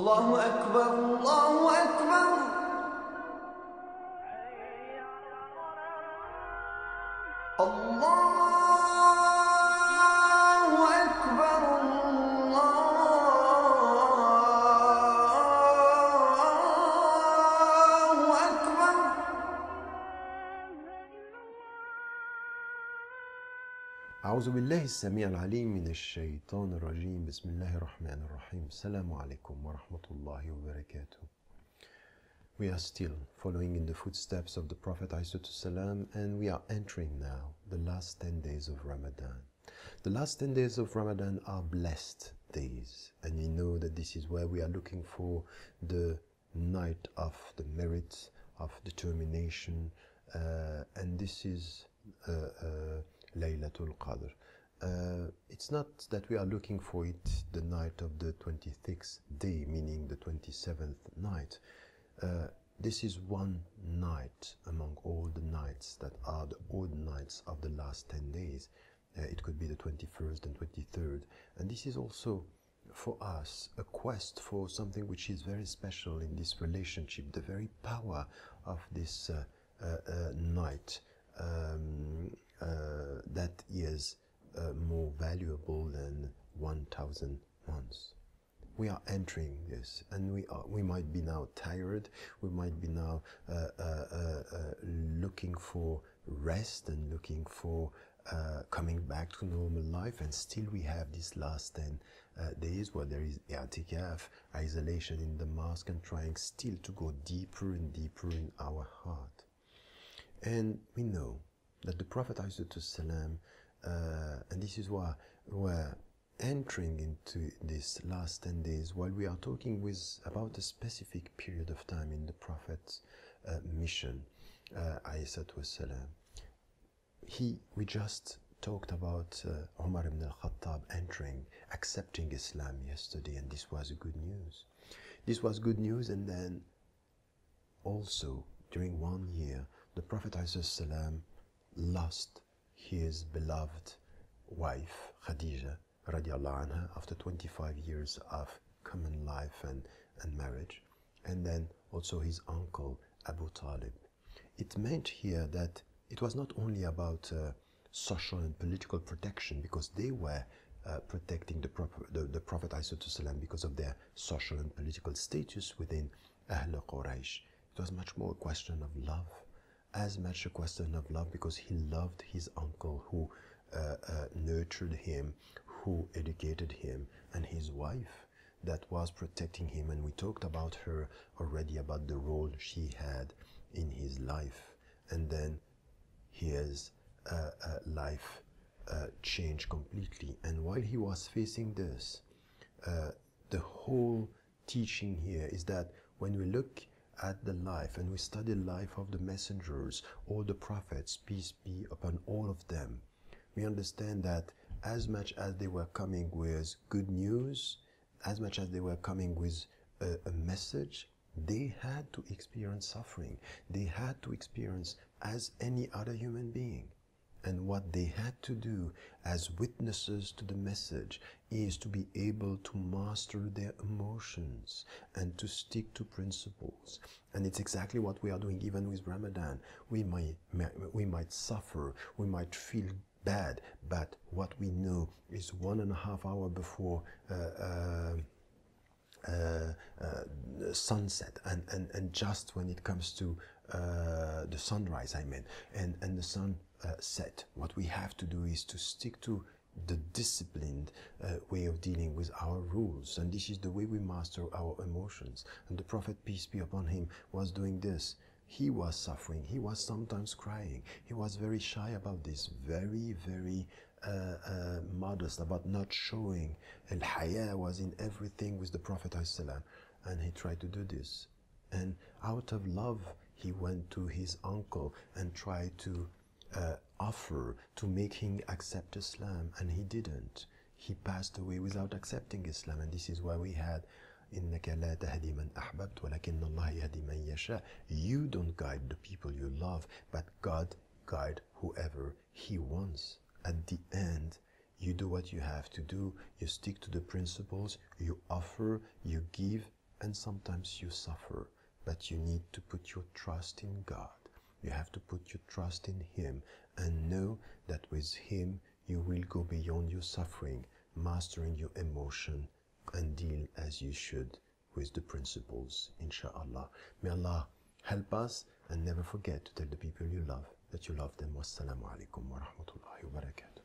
الله أكبر الله أكبر الله أكبر الله أكبر. أعوذ بالله السميع العليم من الشيطان الرجيم. بسم الله الرحمن الرحيم. السلام عليكم ورحمة الله وبركاته. We are still following in the footsteps of the Prophet ﷺ, and we are entering now the last 10 days of Ramadan. The last 10 days of Ramadan are blessed days, and you know that this is where we are looking for the night of the merit, of determination, and this is Laylatul Qadr. It's not that we are looking for it the night of the 26th day, meaning the 27th night. This is one night among all the nights that are the odd nights of the last 10 days. It could be the 21st and 23rd. And this is also for us a quest for something which is very special in this relationship, the very power of this night that is more valuable than 1,000 months. We are entering this, and we might be now tired, we might be now looking for rest and looking for coming back to normal life, and still we have these last 10 days where there is i'tikaf, isolation in the mosque, and trying still to go deeper and deeper in our heart. And we know that the Prophet ﷺ, and this is why we're entering into these last 10 days while we are talking about a specific period of time in the Prophet's mission, ﷺ. We just talked about Umar ibn al-Khattab accepting Islam yesterday, and this was good news. This was good news, and then also during 1 year, the Prophet ﷺ lost his beloved wife, Khadija, radiallahu anha, after 25 years of common life and marriage, and then also his uncle, Abu Talib. It meant here that it was not only about social and political protection, because they were protecting the Prophet ﷺ because of their social and political status within Ahl Quraysh. It was much more a question of love, as much a question of love because he loved his uncle who nurtured him, who educated him, and his wife that was protecting him. And we talked about her already, about the role she had in his life. And then his life changed completely. And while he was facing this, the whole teaching here is that when we look at the life and we study the life of the messengers, all the prophets, peace be upon all of them, we understand that as much as they were coming with good news, as much as they were coming with a message, they had to experience suffering. They had to experience as any other human being. And what they had to do as witnesses to the message is to be able to master their emotions and to stick to principles. And it's exactly what we are doing even with Ramadan. We might suffer, we might feel bad, but what we know is 1.5 hours before sunset and just when it comes to the sunrise, and the sun set, what we have to do is to stick to the disciplined way of dealing with our rules, and this is the way we master our emotions. And the Prophet, peace be upon him, was doing this. He was suffering, he was sometimes crying, he was very shy about this, very modest about not showing. Al-Haya was in everything with the Prophet ﷺ, and he tried to do this. And out of love, he went to his uncle and tried to offer to make him accept Islam, and he didn't. He passed away without accepting Islam, and this is why we had إِنَّكَ لَا تَهْدِي مَنْ أَحْبَبْتَ وَلَكِنَّ اللَّهَ يَهْدِي مَنْ يَشَاءُ. You don't guide the people you love, but God guides whoever He wants. At the end, you do what you have to do, you stick to the principles, you offer, you give, and sometimes you suffer, but you need to put your trust in God. You have to put your trust in Him and know that with Him you will go beyond your suffering, mastering your emotion and deal as you should with the principles, inshallah. May Allah help us, and never forget to tell the people you love that you love them. Wassalamu alaikum wa rahmatullahi wa barakatuh.